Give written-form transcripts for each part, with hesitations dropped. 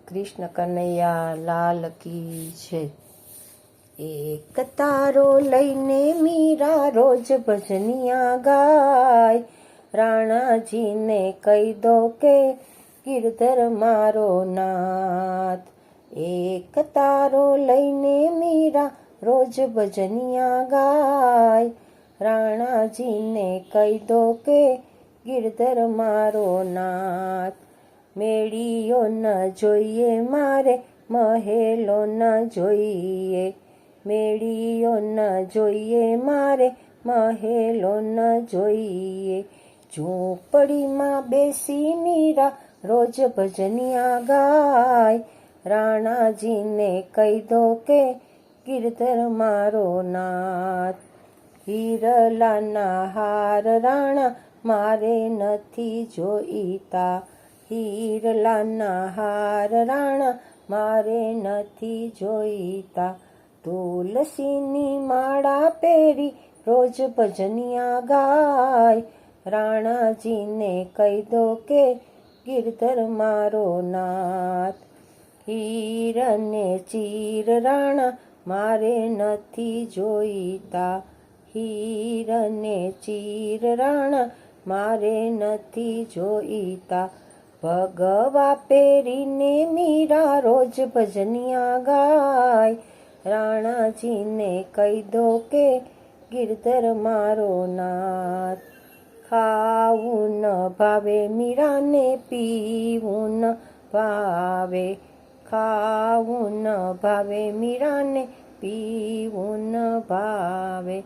કૃષ્ણ કનૈયા લાલ કી છે। એક તારો લઈને મીરા રોજ ભજનિયા ગાય। રાણાજીને કહી દો કે ગિરધર મારો નાથ। એક તારો લઈને મીરા રોજ ભજનિયા ગાય। રાણાજીને કહી દો કે ગિરધર મારો નાથ। મેળીઓ ન જોઈએ મારે મહેલો ન જોઈએ। મેળીઓ ન જોઈએ મારે મહેલો ન જોઈએ। ઝૂંપડીમાં બેસી મીરા રોજ ભજનિયા ગાય। રાણાજીને કહી દો કે ગિરધર મારો નાથ। હીરલાના હાર રાણા મારે નથી જોઈતા। હીરલાના હાર રાણા મારે નથી જોઈતા। તુલસીની માળા પહેરી રોજ ભજનિયા ગાય। રાણાજીને કહી દો કે ગિરધર મારો નાથ। હીરને ચીર રાણા મારે નથી જોઈતા। હીરને ચીર રાણા મારે નથી જોઈતા। ભગવા પહેરીને મીરા રોજ ભજનિયા ગાય। રાણાજીને કહી દો કે ગિરધર મારો નાથ। ખાવું ન ભાવે મીરાને પીવું ન ભાવે। ખાવું ન ભાવે મીરાને પીવું ન ભાવે।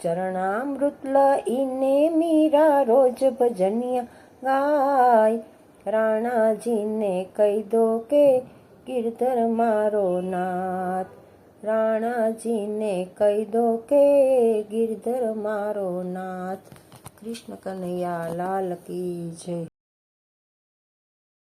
ચરણામૃત લઈને મીરા રોજ ભજનિયા ગાય। રાણાજીને કહી દો કે ગિરધર મારો નાથ। રાણાજીને કહી દો કે ગિરધર મારો નાથ। કૃષ્ણ કનૈયા લાલ કી જય।